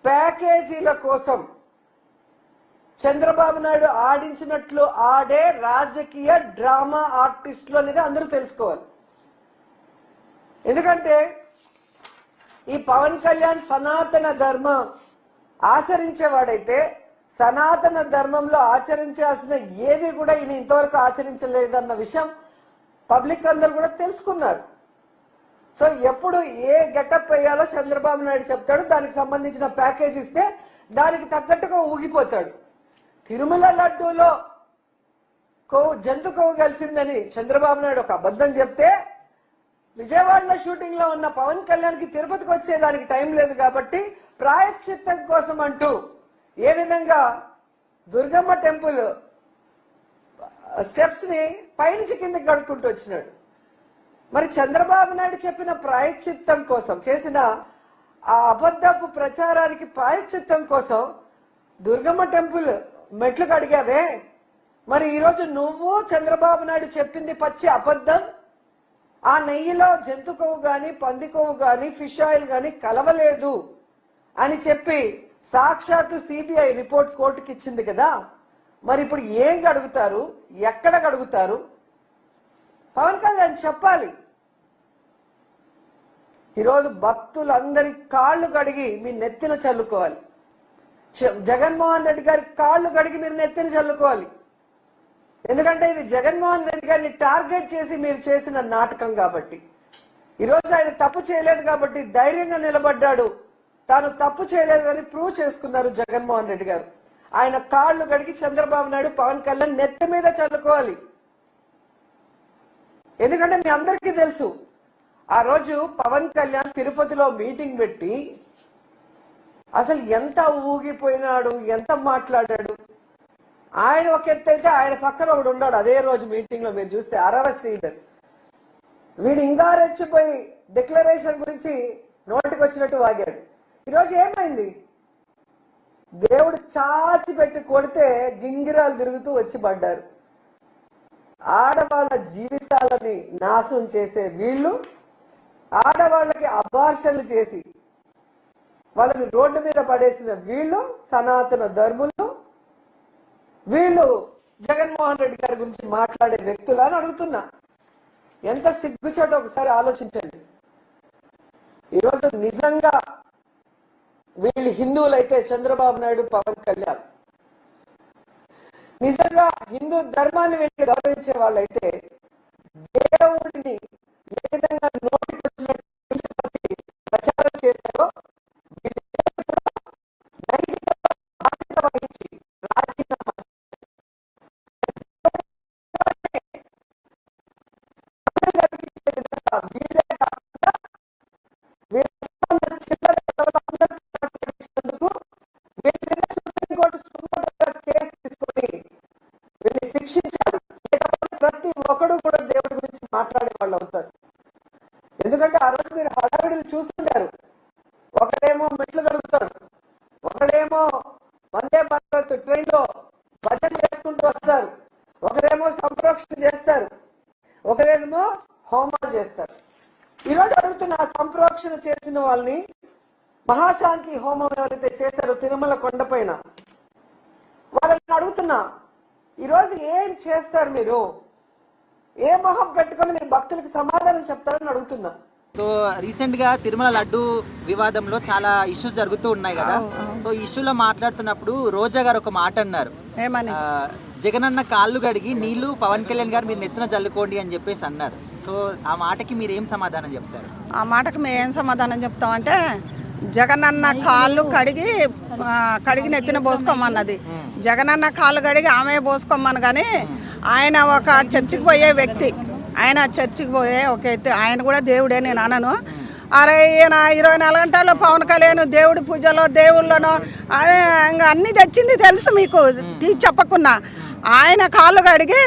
ప్యాకేజీల కోసం చంద్రబాబు నాయుడు ఆడించినట్లు ఆడే రాజకీయ డ్రామా ఆర్టిస్టులు అనేది అందరూ తెలుసుకోవాలి. ఎందుకంటే ఈ పవన్ కళ్యాణ్ సనాతన ధర్మం ఆచరించేవాడైతే సనాతన ధర్మంలో ఆచరించాల్సిన ఏది కూడా ఈయన ఇంతవరకు ఆచరించలేదన్న విషయం పబ్లిక్ అందరూ కూడా తెలుసుకున్నారు. సో ఎప్పుడు ఏ గెటప్ వేయాలో చంద్రబాబు నాయుడు చెప్తాడు, దానికి సంబంధించిన ప్యాకేజ్ ఇస్తే దానికి తగ్గట్టుగా ఊగిపోతాడు. తిరుమల లడ్డూలో జంతు కొవ్వు కలిసిందని చంద్రబాబు నాయుడు ఒక అబద్ధం చెప్తే విజయవాడలో షూటింగ్ లో ఉన్న పవన్ కళ్యాణ్కి తిరుపతికి వచ్చేదానికి టైం లేదు కాబట్టి ప్రాయశ్చిత్తం కోసం అంటూ ఏ విధంగా దుర్గమ్మ టెంపుల్ స్టెప్స్ ని పైనుంచి కిందకి గడుపుకుంటూ వచ్చినాడు. మరి చంద్రబాబు నాయుడు చెప్పిన ప్రాయశ్చిత్తం కోసం చేసిన ఆ అబద్ధపు ప్రచారానికి ప్రాయశ్చిత్తం కోసం దుర్గమ్మ టెంపుల్ మెట్లు కడిగావే, మరి ఈరోజు నువ్వు చంద్రబాబు నాయుడు చెప్పింది పచ్చి అబద్ధం. ఆ నెయ్యిలో జంతు కొవ్వు గాని పంది కొవ్వు గాని ఫిష్ ఆయిల్ గాని కలవలేదు అని చెప్పి సాక్షాత్తు సిబిఐ రిపోర్ట్ కోర్టుకి ఇచ్చింది కదా. మరి ఇప్పుడు ఏం గడుగుతారు, ఎక్కడ గడుగుతారు? పవన్ కళ్యాణ్ చెప్పాలి. ఈరోజు భక్తులందరి కాళ్ళు కడిగి మీ నెత్తిన చల్లుకోవాలి. జగన్మోహన్ రెడ్డి గారి కాళ్ళు కడిగి మీరు నెత్తిన చల్లుకోవాలి. ఎందుకంటే ఇది జగన్మోహన్ రెడ్డి గారిని టార్గెట్ చేసి మీరు చేసిన నాటకం కాబట్టి. ఈరోజు ఆయన తప్పు చేయలేదు కాబట్టి ధైర్యంగా నిలబడ్డాడు. తాను తప్పు చేయలేదని ప్రూవ్ చేసుకున్నారు జగన్మోహన్ రెడ్డి గారు. ఆయన కాళ్ళు కడిగి చంద్రబాబు నాయుడు పవన్ కళ్యాణ్ నెత్తి మీద చల్లుకోవాలి. ఎందుకంటే మీ అందరికీ తెలుసు ఆ రోజు పవన్ కళ్యాణ్ తిరుపతిలో మీటింగ్ పెట్టి అసలు ఎంత ఊగిపోయినాడు, ఎంత మాట్లాడాడు. ఆయన ఒక ఎత్తు అయితే ఆయన పక్కన ఒకడు ఉన్నాడు అదే రోజు మీటింగ్ లో. మీరు చూస్తే అరవ శ్రీధర్ వీడు ఇంకా రెచ్చిపోయి డిక్లరేషన్ గురించి నోటికి వచ్చినట్టు వాగాడు. ఈరోజు ఏమైంది? దేవుడు చాచి పెట్టి కొడితే గింగిరాలు తిరుగుతూ వచ్చి పడ్డారు. ఆడవాళ్ళ జీవితాలని నాశనం చేసే వీళ్ళు, ఆడవాళ్ళకి అబార్షన్లు చేసి వాళ్ళని రోడ్డు మీద పడేసిన వీళ్ళు సనాతన ధర్ములు, వీళ్ళు జగన్మోహన్ రెడ్డి గారి గురించి మాట్లాడే వ్యక్తులు అని అడుగుతున్నా. ఎంత సిగ్గుచోట ఒకసారి ఆలోచించండి. ఈరోజు నిజంగా వీళ్ళు హిందువులైతే చంద్రబాబు నాయుడు పవన్ కళ్యాణ్ నిజంగా హిందూ ధర్మాన్ని వీళ్ళు గౌరవించే వాళ్ళైతే దేవుడిని ఏ విధంగా నోటికి వచ్చినట్టు ప్రచారం చేశారో నైతిక బాధ్యత వహించి రాజీనామా వీళ్ళే కాకుండా శిక్షించాలి. లేకపోతే ప్రతి ఒక్కడు కూడా దేవుడి గురించి మాట్లాడే వాళ్ళు అవుతారు. ఎందుకంటే ఆ రోజు మీరు హడావిడిని చూస్తుంటారు. ఒకడేమో మెట్లు కడుగుతాడు, ఒకడేమో వందే భారత్ ట్రైన్ లో భజన చేసుకుంటూ వస్తారు, ఒకరేమో సంప్రోక్షణ చేస్తారు, ఒకరేమో హోమాలు చేస్తారు. ఈరోజు అడుగుతున్న సంప్రోక్షణ చేసిన వాళ్ళని మహాశాంతి హోమం ఎవరైతే చేశారో తిరుమల కొండపైన వాళ్ళని అడుగుతున్నా, ఈరోజు ఏం చేస్తారు? మీరు ఏ మొహం పెట్టుకొని మీరు భక్తులకు సమాధానం చెప్తారని అడుగుతున్నా. సో రీసెంట్ గా తిరుమల లడ్డు వివాదంలో చాలా ఇష్యూస్ జరుగుతూ ఉన్నాయి కదా. సో ఇష్యూలో మాట్లాడుతున్నప్పుడు రోజా గారు ఒక మాట అన్నారు, జగనన్న కాళ్ళు గడిగి నీళ్లు పవన్ కళ్యాణ్ గారు మీరు నెత్తిన జల్లుకోండి అని చెప్పేసి అన్నారు. సో ఆ మాటకి మీరు ఏం సమాధానం చెప్తారు? ఆ మాటకి మేము ఏం సమాధానం చెప్తామంటే, జగనన్న కాళ్ళు కడిగి నెత్తిన పోసుకోమన్నది. జగనన్న కాళ్ళు కడిగి ఆమె పోసుకోమని, కానీ ఆయన ఒక చర్చికి పోయే వ్యక్తి, ఆయన చర్చికి పోయే ఒక వ్యక్తి, ఆయన కూడా దేవుడే నేను అనను. అరే ఈయన 24 గంటల్లో పవన్ కళ్యాణ్ దేవుడి పూజలో దేవుళ్ళనో ఇంకా అన్నీ తెచ్చింది తెలుసు మీకు, తీసి చెప్పకున్నా. ఆయన కాళ్ళు కడిగి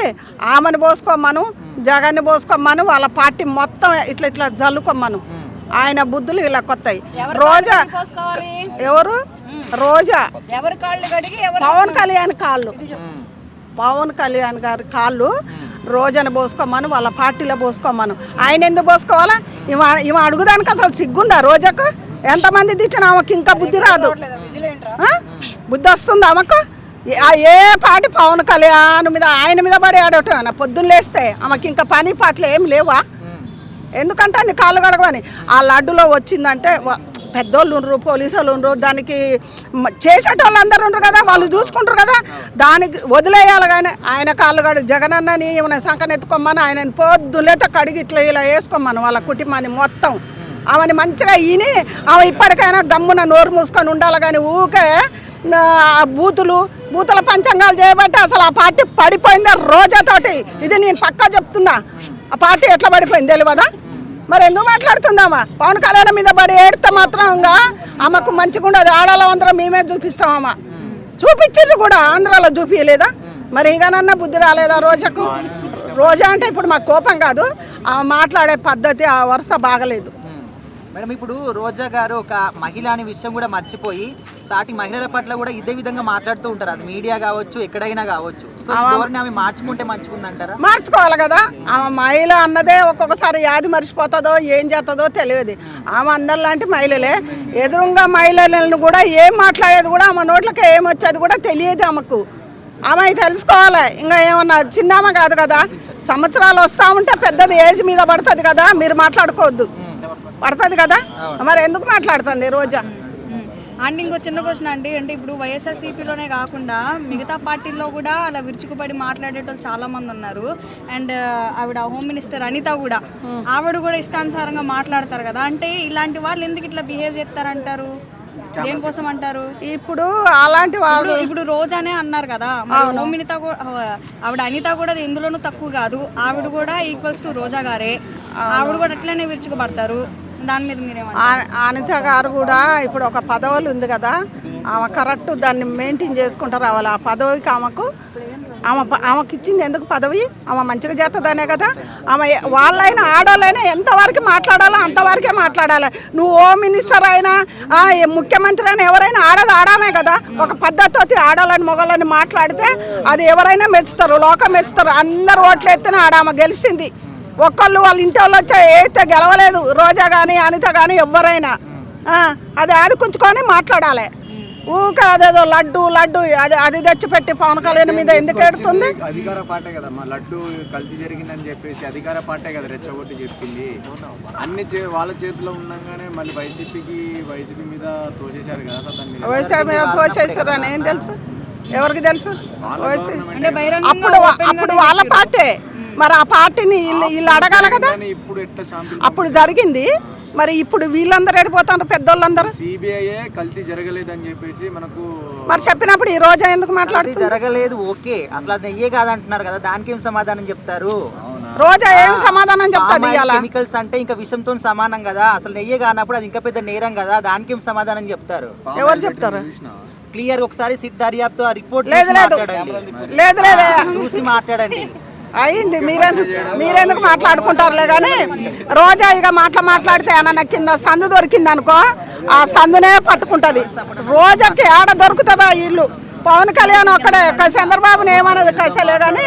ఆమెను పోసుకోమను, జగన్ని పోసుకోమను, వాళ్ళ పార్టీ మొత్తం ఇట్లా ఇట్లా జల్లుకోమను. ఆయన బుద్ధులు ఇలా కొత్తాయి. రోజా ఎవరు? రోజా పవన్ కళ్యాణ్ కాళ్ళు, పవన్ కళ్యాణ్ గారి కాళ్ళు రోజాను పోసుకోమను, వాళ్ళ పార్టీలో పోసుకోమను. ఆయన ఎందుకు పోసుకోవాలా? ఇవ అడుగుదానికి అసలు సిగ్గుందా రోజాకు? ఎంతమంది తిట్టినా ఆమెకి ఇంకా బుద్ధి రాదు. బుద్ధి వస్తుంది ఆమెకు. ఏ పాటి పవన్ కళ్యాణ్ మీద ఆయన మీద పడి ఆడటం పొద్దున్న లేస్తే ఆమెకి ఇంకా పని పాటలు ఏం లేవా? ఎందుకంటే అన్ని కాళ్ళు గడగవని ఆ లడ్డులో వచ్చిందంటే పెద్దోళ్ళు ఉండరు, పోలీసు వాళ్ళు ఉండరు, దానికి చేసేటోళ్ళు అందరు ఉండరు కదా, వాళ్ళు చూసుకుంటారు కదా, దానికి వదిలేయాలి. కానీ ఆయన కాళ్ళు గడు జగనన్నని ఏమైనా సంకనెత్తుకోమని ఆయన పొద్దులేత కడిగి ఇట్లా ఇలా వేసుకోమని వాళ్ళ కుటుంబాన్ని మొత్తం ఆమెని మంచిగా ఈని ఆమె ఇప్పటికైనా గమ్మున నోరు మూసుకొని ఉండాలి. కానీ ఊకే బూతుల పంచంగాలు చేయబట్టి అసలు ఆ పార్టీ పడిపోయిందా రోజాతోటి. ఇది నేను పక్కా చెప్తున్నా. ఆ పార్టీ ఎట్లా పడిపోయింది తెలియదా? మరి ఎందుకు మాట్లాడుతుందామా? పవన్ కళ్యాణ్ మీద పడి ఏడితే మాత్రంగా ఆమెకు మంచిగా ఉండదు. ఆడాల అందరం మేమే చూపిస్తామమ్మా. చూపించింది కూడా ఆంధ్రాలో చూపించలేదా? మరి ఇంకానన్నా బుద్ధి రాలేదా రోజాకు? రోజా అంటే ఇప్పుడు మాకు కోపం కాదు, ఆమె మాట్లాడే పద్ధతి ఆ వరుస బాగలేదు. మేడం ఇప్పుడు రోజా గారు ఒక మహిళ అనే విషయం కూడా మర్చిపోయి సాటి మహిళల పట్ల కూడా ఇదే విధంగా మాట్లాడుతూ ఉంటారు. అది మీడియా కావచ్చు, ఎక్కడైనా కావచ్చు. సో ఆమె మార్చుకుంటే మంచిగుందంటారా? మార్చుకోవాలి కదా. ఆమె మహిళ అన్నదే ఒక్కొక్కసారి యాది మర్చిపోతుందో ఏం చేస్తుందో తెలియదు. ఆమె అందరిలాంటి మహిళలే. ఎదురుగా మహిళలను కూడా ఏం మాట్లాడేది కూడా ఆమె నోట్లకి ఏం వచ్చేది కూడా తెలియదు ఆమెకు. ఆమె తెలుసుకోవాలి. ఇంకా ఏమన్నా చిన్నామ కాదు కదా, సంవత్సరాలు వస్తూ ఉంటే పెద్దది ఏజ్ మీద పడుతుంది కదా, మీరు మాట్లాడుకోవద్దు పడుతుంది కదా. మరి ఎందుకు మాట్లాడుతుంది రోజా? అండ్ ఇంకో చిన్న క్వశ్చన్ అండి, అంటే ఇప్పుడు వైఎస్ఆర్సీపీలోనే కాకుండా మిగతా పార్టీల్లో కూడా అలా విరుచుకుపడి మాట్లాడేటోళ్ళు చాలా మంది ఉన్నారు. అండ్ ఆవిడ హోమ్ మినిస్టర్ అనిత కూడా, ఆవిడ కూడా ఇష్టానుసారంగా మాట్లాడతారు కదా. అంటే ఇలాంటి వాళ్ళు ఎందుకు ఇట్లా బిహేవ్ చేస్తారంటారు? దేనికోసం అంటారు? ఇప్పుడు అలాంటి వాళ్ళు ఇప్పుడు రోజానే అన్నారు కదా, హోమ్ మినిత ఆవిడ అనిత కూడా ఎందులోనూ తక్కువ కాదు. ఆవిడ కూడా ఈక్వల్స్ టు రోజా గారే. ఆవిడ కూడా అట్లనే విరుచుకుపడతారు. దాని మీద మీరేమంటారు? అనిత గారు కూడా ఇప్పుడు ఒక పదవులు ఉంది కదా, ఆమె కరెక్ట్ దాన్ని మెయింటైన్ చేసుకుంటూ రావాలి. ఆ పదవికి ఆమెకి ఇచ్చింది ఎందుకు పదవి? ఆమె మంచిగా చేస్తుందనే కదా. ఆమె వాళ్ళైనా ఆడవాళ్ళైనా ఎంతవరకు మాట్లాడాలో అంతవరకే మాట్లాడాలి. నువ్వు హోమ్ మినిస్టర్ అయినా ముఖ్యమంత్రి అయినా ఎవరైనా ఆడమే కదా. ఒక పద్ధతితో ఆడాలని మొగలని మాట్లాడితే అది ఎవరైనా మెచ్చుతారు, లోకం మెచ్చుతారు. అందరు ఓట్లు ఎత్తిన ఆమె గెలిచింది. ఒక్కళ్ళు వాళ్ళ ఇంటి వాళ్ళు వచ్చి వేస్తే గెలవలేదు. రోజా కానీ అనిత కానీ ఎవరైనా అది ఆదుకుంచుకొని మాట్లాడాలి. ఊకే అదేదో లడ్డు అది తెచ్చిపెట్టి పవన్ కళ్యాణ్ మీద ఎందుకు ఎడుతుంది? అధికార పార్టీ కదా మా లడ్డు కల్తీ జరిగిందని చెప్పేసి అధికార పార్టీ కదా రెచ్చగొట్టి చెప్పింది. అన్ని వాళ్ళ చేతిలో ఉండగానే మళ్ళీ వైసీపీ మీద తోసేశారు కదా. వైసీపీ మీద తోసేశారు అని ఏం తెలుసు? ఎవరికి తెలుసు? అప్పుడు వాళ్ళ పార్టీ. మరి ఆ పార్టీని వీళ్ళు అడగాలి కదా. అప్పుడు జరిగింది. మరి ఇప్పుడు వీళ్ళందరూ ఎడిపోతారు, పెద్దోళ్ళందరూ. సిబిఐ కల్తీ జరగలేదని చెప్పేసి మనకు మరి చెప్పినప్పుడు ఈ రోజా ఎందుకు మాట్లాడుతుంది? జరగలేదు ఓకే, అసలు అది నెయ్యే కాదంటున్నారు కదా, దానికి ఏం సమాధానం చెప్తారు? రోజా ఏం సమాధానం చెప్తాది? కెమికల్స్ అంటే ఇంకా విషంతో సమానం కదా, అసలు నెయ్యే కానప్పుడు అది ఇంకా పెద్ద నేరం కదా, దానికి ఏం సమాధానం చెప్తారు? ఎవరు చెప్తారు? క్లియర్ ఒకసారి సిట్ దర్యాప్తు ఆ రిపోర్ట్ చూసి మాట్లాడండి. అయింది. మీరెందుకు మాట్లాడుకుంటారులే కానీ రోజా ఇక మాట్లాడితే ఏమన్నా కింద సందు దొరికింది అనుకో, ఆ సందునే పట్టుకుంటుంది. రోజాకి ఆడ దొరుకుతుందా ఇల్లు? పవన్ కళ్యాణ్ ఒక్కడే. చంద్రబాబుని ఏమన్నది కసలే కానీ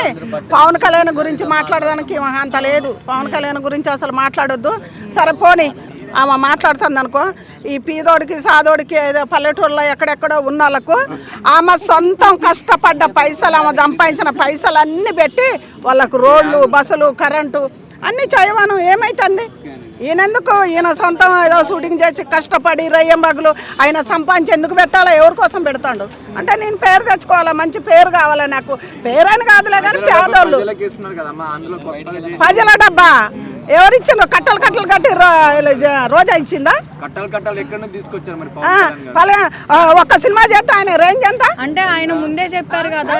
పవన్ కళ్యాణ్ గురించి మాట్లాడడానికి అంత లేదు. పవన్ కళ్యాణ్ గురించి అసలు మాట్లాడొద్దు. సరే పోనీ ఆమె మాట్లాడుతుంది అనుకో, ఈ పీదోడికి సాదోడికి ఏదో పల్లెటూరులో ఎక్కడెక్కడో ఉన్న వాళ్ళకు ఆమె సొంతం కష్టపడ్డ పైసలు, ఆమె సంపాదించిన పైసలు అన్నీ పెట్టి వాళ్ళకు రోడ్లు, బస్సులు, కరెంటు అన్నీ చేయవను. ఏమైతుంది? ఈయన సొంతం ఏదో షూటింగ్ చేసి కష్టపడి రయ్యం బగులు ఆయన సంపాదించి ఎందుకు పెట్టాలా? ఎవరి కోసం పెడతాడు? అంటే నేను పేరు తెచ్చుకోవాలా, మంచి పేరు కావాలా. నాకు పేరని కాదులే కానీ పేదోళ్ళు ప్రజల డబ్బా ఎవరిచ్చిండ్రు? కట్టలు కట్టి రోజా ఇచ్చిందా? ఒక్క సినిమా చేస్తే ఆయన రేంజ్ ఎంత? అంటే ఆయన ముందే చెప్పారు కదా,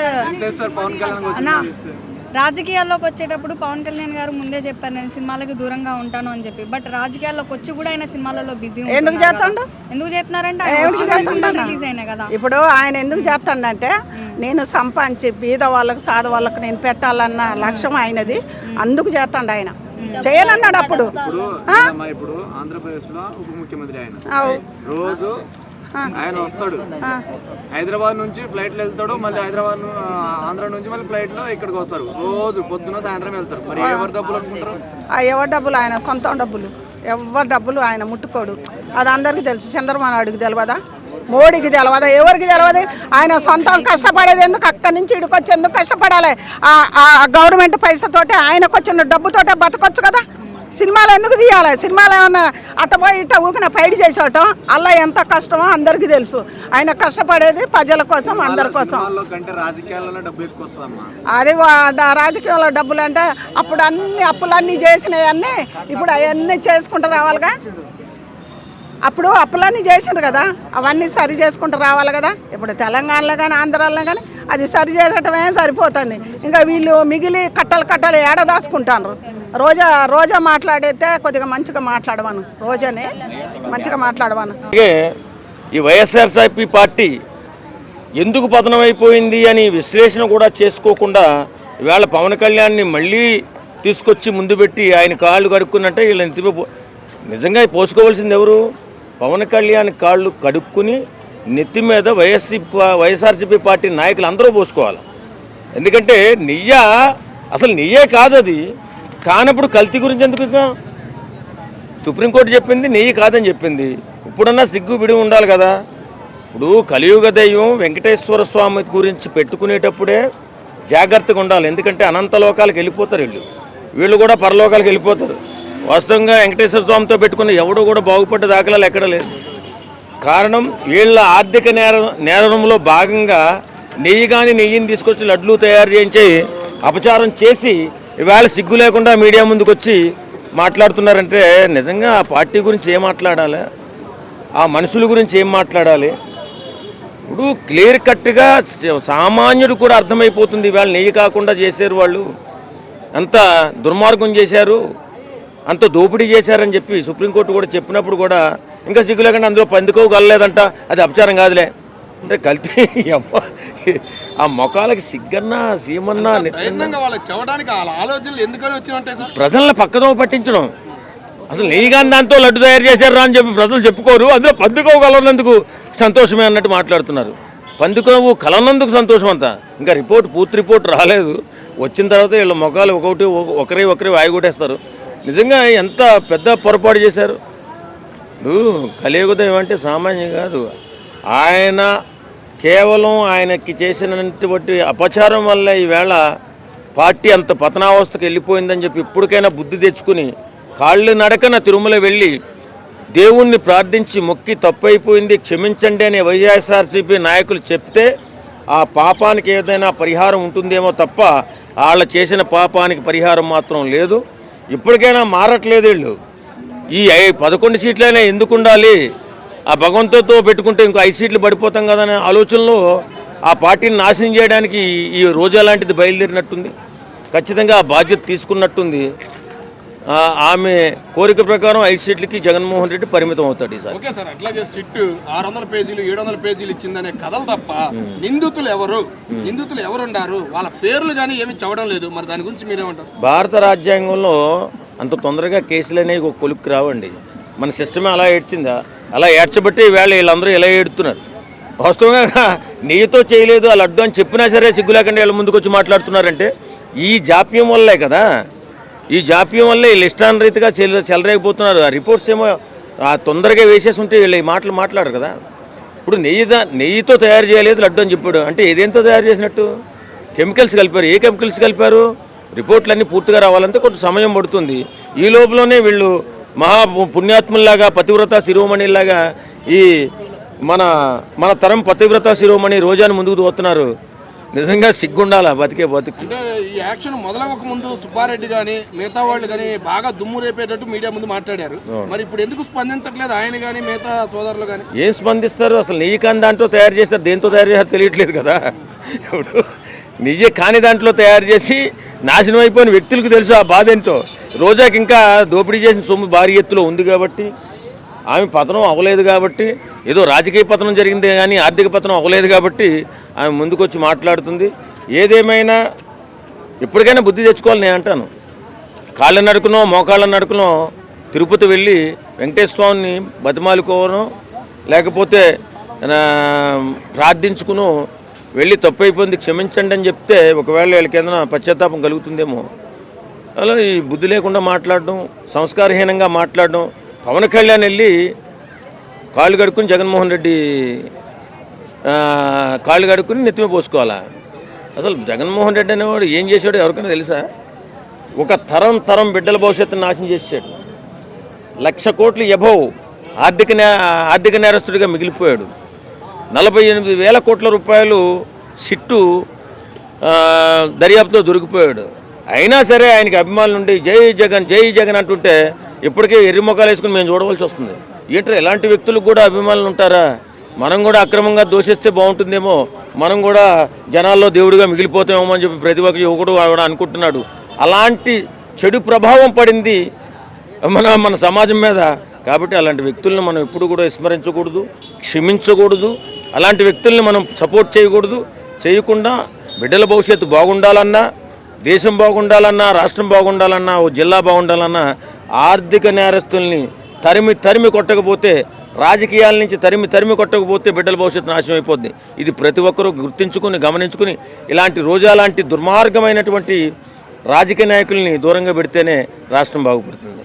రాజకీయాల్లోకి వచ్చేటప్పుడు పవన్ కళ్యాణ్ గారు ముందే చెప్పారు నేను సినిమాలకు దూరంగా ఉంటాను అని చెప్పి. బట్ రాజకీయాల్లోకి వచ్చి కూడా ఆయన సినిమాలలో బిజీ. ఎందుకు చేస్తాడు? ఎందుకు చేస్తున్నారంటే రిలీజ్ అయినాయి కదా. ఇప్పుడు ఆయన ఎందుకు చేస్తాడంటే నేను సంపాదించి బీద వాళ్ళకి సాధ వాళ్ళకి నేను పెట్టాలన్న లక్ష్యం ఆయనది. అందుకు చేస్తాడు ఆయన. చేయనన్నాడు అప్పుడు. ఇప్పుడు ఆంధ్రప్రదేశ్ లో ఉప ముఖ్యమంత్రి ఆయన రోజు ఆయన వస్తాడు, హైదరాబాద్ నుంచి ఫ్లైట్లో వెళ్తాడు, మళ్ళీ హైదరాబాద్ ఆంధ్ర నుంచి మళ్ళీ ఫ్లైట్లో ఇక్కడికి వస్తారు. రోజు పొద్దున సాయంత్రం వెళ్తారు. మరి ఎవరు డబ్బులు అనుకుంటారు? ఎవరి డబ్బులు? ఆయన సొంతం డబ్బులు. ఎవరి డబ్బులు ఆయన ముట్టుకోడు. అది అందరికీ తెలుసు. చంద్రబాబు నాయుడుకి తెలియదా, మోడీకి తెలియదా, ఎవరికి తెలియదు? ఆయన సొంతం కష్టపడేది ఎందుకు? అక్కడి నుంచి ఇక్కడికి వచ్చి ఎందుకు కష్టపడాలి? ఆ గవర్నమెంట్ పైసతోటే ఆయనకు వచ్చిన డబ్బుతోటే బతకొచ్చు కదా. సినిమాలు ఎందుకు తీయాలి? సినిమాలు ఏమన్నా అట్టపోయి ఇట్ట ఊకిన పైడి చేసేయటం అలా ఎంత కష్టమో అందరికీ తెలుసు. ఆయన కష్టపడేది ప్రజల కోసం, అందరి కోసం. అది రాజకీయాల్లో డబ్బులు అంటే అప్పుడు అన్ని అప్పులన్నీ చేసినవన్నీ ఇప్పుడు అవన్నీ చేసుకుంటూ రావాలిగా. అప్పుడు అప్పులన్నీ చేసిండ్రు కదా, అవన్నీ సరి చేసుకుంటూ రావాలి కదా. ఇప్పుడు తెలంగాణలో కానీ ఆంధ్రాలో కానీ అది సరి చేయటమే సరిపోతుంది. ఇంకా వీళ్ళు మిగిలి కట్టలు ఏడదాసుకుంటారు. రోజా మాట్లాడితే కొద్దిగా మంచిగా మాట్లాడవాను, రోజానే మంచిగా మాట్లాడవాను. ఈ వైఎస్ఆర్సీపీ పార్టీ ఎందుకు పతనమైపోయింది అని విశ్లేషణ కూడా చేసుకోకుండా ఇవాళ పవన్ కళ్యాణ్ని మళ్ళీ తీసుకొచ్చి ముందు పెట్టి ఆయన కాళ్ళు కడుక్కున్నట్టే వీళ్ళని నిజంగా పోసుకోవాల్సింది ఎవరు? పవన్ కళ్యాణ్ కాళ్ళు కడుక్కుని నెత్తి మీద వైఎస్ఆర్సీపీ పార్టీ నాయకులు అందరూ పోసుకోవాలి. ఎందుకంటే అసలు నెయ్యే కాదు అది. కానప్పుడు కల్తీ గురించి ఎందుకు? సుప్రీంకోర్టు చెప్పింది నెయ్యి కాదని చెప్పింది. ఇప్పుడన్నా సిగ్గు బిడి ఉండాలి కదా. ఇప్పుడు కలియుగ దైవం వెంకటేశ్వర స్వామి గురించి పెట్టుకునేటప్పుడే జాగ్రత్తగా ఉండాలి. ఎందుకంటే అనంత లోకాలకు వెళ్ళిపోతారు వీళ్ళు కూడా పరలోకాలకు వెళ్ళిపోతారు. వాస్తవంగా వెంకటేశ్వర స్వామితో పెట్టుకున్న ఎవడో కూడా బాగుపడ్డ దాఖలాలు ఎక్కడ లేదు. కారణం వీళ్ళ ఆర్థిక నేరంలో భాగంగా నెయ్యిని తీసుకొచ్చి లడ్లు తయారు చేయించి అపచారం చేసి ఇవాళ సిగ్గు లేకుండా మీడియా ముందుకు వచ్చి మాట్లాడుతున్నారంటే నిజంగా ఆ పార్టీ గురించి ఏం మాట్లాడాలి, ఆ మనుషుల గురించి ఏం మాట్లాడాలి? ఇప్పుడు క్లియర్ కట్గా సామాన్యుడు కూడా అర్థమైపోతుంది ఇవాళ నెయ్యి కాకుండా చేశారు వాళ్ళు, అంత దుర్మార్గం చేశారు, అంత దోపిడీ చేశారని చెప్పి సుప్రీంకోర్టు కూడా చెప్పినప్పుడు కూడా ఇంకా సిగ్గు లేకుండా అందులో పందుకో గలలేదంట, అది అపచారం కాదులే అంటే కల్తీ. ఆ మొఖాలకి సిగ్గన్నా సీమన్నా ప్రజలను పక్కదో పట్టించడం. అసలు నెయ్యిగాని దాంతో లడ్డు తయారు చేశారా అని చెప్పి ప్రజలు చెప్పుకోరు, అందులో పందుకోవు కలవనందుకు సంతోషమే అన్నట్టు మాట్లాడుతున్నారు. పందుకోవు కలవనందుకు సంతోషం అంతా. ఇంకా పూర్తి రిపోర్ట్ రాలేదు. వచ్చిన తర్వాత వీళ్ళ మొఖాలు ఒకరి వాయిగొట్టేస్తారు. నిజంగా ఎంత పెద్ద పొరపాటు చేశారు. కలియుగదయం అంటే సామాన్యం కాదు. ఆయన కేవలం ఆయనకి చేసినటువంటి అపచారం వల్ల ఈవేళ పార్టీ అంత పతనావస్థకు వెళ్ళిపోయిందని చెప్పి ఇప్పటికైనా బుద్ధి తెచ్చుకుని కాళ్ళు నడకన తిరుమల వెళ్ళి దేవుణ్ణి ప్రార్థించి మొక్కి తప్పైపోయింది క్షమించండి అనే వైఎస్ఆర్సీపీ నాయకులు చెప్తే ఆ పాపానికి ఏదైనా పరిహారం ఉంటుందేమో తప్ప వాళ్ళు చేసిన పాపానికి పరిహారం మాత్రం లేదు. ఇప్పటికైనా మారట్లేదు వీళ్ళు. ఈ 11 సీట్లైనా ఎందుకు ఉండాలి, ఆ భగవంతుతో పెట్టుకుంటే ఇంకో 5 సీట్లు పడిపోతాం కదనే ఆలోచనలో ఆ పార్టీని నాశనం చేయడానికి ఈ రోజా లాంటిది బయలుదేరినట్టుంది. ఖచ్చితంగా ఆ బాధ్యత తీసుకున్నట్టుంది. ఆమె కోరిక ప్రకారం 5 సీట్లకి జగన్మోహన్ రెడ్డి పరిమితం అవుతాడు ఈసారి. ఓకే సార్, అట్లాగే సిట్ 600 పేజీలు 700 పేజీలు ఇచ్చిందనే కథలు తప్ప నిందితులు ఎవరున్నారు వాళ్ళ పేర్లు కానీ ఏమి చదవడం లేదు. మరి దాని గురించి మీరేమంటారు? భారత రాజ్యాంగంలో అంత తొందరగా కేసులు అనేవి ఒక కొలుక్కి రావండి. మన సిస్టమే అలా ఏడ్చిందా? అలా ఏడ్చబట్టి ఈవేళ వీళ్ళందరూ ఇలా ఏడుతున్నారు. వాస్తవంగా నెయ్యితో చేయలేదు ఆ లడ్డు అని చెప్పినా సరే సిగ్గు లేకుండా వీళ్ళ ముందుకు వచ్చి మాట్లాడుతున్నారంటే ఈ జాప్యం వల్లే కదా. ఈ జాప్యం వల్లే వీళ్ళు ఇష్టానురీతిగా చెలరేగిపోతున్నారు. ఆ రిపోర్ట్స్ ఏమో తొందరగా వేసేసి ఉంటే వీళ్ళు ఈ మాటలు మాట్లాడరు కదా. ఇప్పుడు నెయ్యితో తయారు చేయలేదు లడ్డు అని చెప్పాడు అంటే ఏదేంతో తయారు చేసినట్టు? కెమికల్స్ కలిపారు. ఏ కెమికల్స్ కలిపారు? రిపోర్ట్లన్నీ పూర్తిగా రావాలంటే కొంచెం సమయం పడుతుంది. ఈ లోపలనే వీళ్ళు మహా పుణ్యాత్ముల్లాగా పతివ్రత శిరోమణిలాగా ఈ మన తరం పతివ్రత శిరోమణి రోజాను ముందుకు తోస్తున్నారు. నిజంగా సిగ్గుండాలా బతికే బతుకు. అంటే ఈ యాక్షన్ మొదలవక ముందు సుబ్బారెడ్డి కానీ మిగతా వాళ్ళు కానీ బాగా దుమ్ము రేపేటట్టు మీడియా ముందు మాట్లాడారు. మరి ఇప్పుడు ఎందుకు స్పందించట్లేదు ఆయన కానీ మిగతా సోదరులు కానీ? ఏం స్పందిస్తారు? అసలు నెయ్యి కాని దాంట్లో తయారు చేస్తారు, దేంతో తయారు చేస్తారో తెలియట్లేదు కదా. ఇప్పుడు నెయ్యి కాని దాంట్లో తయారు చేసి నాశనం అయిపోయిన వ్యక్తులకు తెలుసు ఆ బాధ ఏంటో. రోజాకి ఇంకా దోపిడీ చేసిన సొమ్ము భారీ ఎత్తులో ఉంది కాబట్టి, ఆమె పతనం అవ్వలేదు కాబట్టి, ఏదో రాజకీయ పతనం జరిగిందే కానీ ఆర్థిక పతనం అవ్వలేదు కాబట్టి ఆమె ముందుకొచ్చి మాట్లాడుతుంది. ఏదేమైనా ఇప్పటికైనా బుద్ధి తెచ్చుకోవాలి నేను అంటాను. కాళ్ళ నడుకునో మోకాళ్ళ నడుకునో తిరుపతి వెళ్ళి వెంకటేశ్వర స్వామిని బతిమాలుకోవనో లేకపోతే ప్రార్థించుకునో వెళ్ళి తప్పైపోయింది క్షమించండి అని చెప్తే ఒకవేళ వీళ్ళకి ఏదైనా పశ్చాత్తాపం కలుగుతుందేమో. అలా ఈ బుద్ధి లేకుండా మాట్లాడడం, సంస్కారహీనంగా మాట్లాడడం. పవన్ కళ్యాణ్ వెళ్ళి కాళ్ళు కడుక్కుని జగన్మోహన్ రెడ్డి కాళ్ళు కడుక్కుని నెత్తిమే పోసుకోవాలా? అసలు జగన్మోహన్ రెడ్డి అనేవాడు ఏం చేశాడో ఎవరికైనా తెలుసా? ఒక తరం బిడ్డల భవిష్యత్తును నాశనం చేశాడు. 1,00,000 కోట్లు ఎబవ్ ఆర్థిక నేరస్తుడిగా మిగిలిపోయాడు. 48,000 కోట్ల రూపాయలు సిట్టు దర్యాప్తులో దొరికిపోయాడు. అయినా సరే ఆయనకి అభిమానులు ఉండి జై జగన్ అంటుంటే ఇప్పటికే ఎర్రిమొఖాలు వేసుకుని మేము చూడవలసి వస్తుంది. ఏంటంటే ఎలాంటి వ్యక్తులకు కూడా అభిమానులు ఉంటారా? మనం కూడా అక్రమంగా దోషిస్తే బాగుంటుందేమో, మనం కూడా జనాల్లో దేవుడిగా మిగిలిపోతామేమో అని చెప్పి ప్రతి ఒక్క యువకుడు కూడా అనుకుంటున్నాడు. అలాంటి చెడు ప్రభావం పడింది మన సమాజం మీద. కాబట్టి అలాంటి వ్యక్తులను మనం ఎప్పుడు కూడా విస్మరించకూడదు, క్షమించకూడదు. అలాంటి వ్యక్తుల్ని మనం సపోర్ట్ చేయకూడదు. చేయకుండా బిడ్డల భవిష్యత్తు బాగుండాలన్నా, దేశం బాగుండాలన్నా, రాష్ట్రం బాగుండాలన్నా, ఓ జిల్లా బాగుండాలన్నా ఆర్థిక నేరస్తుల్ని తరిమి కొట్టకపోతే, రాజకీయాల నుంచి తరిమి కొట్టకపోతే బిడ్డల భవిష్యత్తు నాశనం అయిపోద్ది. ఇది ప్రతి ఒక్కరూ గుర్తించుకుని గమనించుకుని ఇలాంటి రోజా లాంటి దుర్మార్గమైనటువంటి రాజకీయ నాయకుల్ని దూరంగా పెడితేనే రాష్ట్రం బాగుపడుతుంది.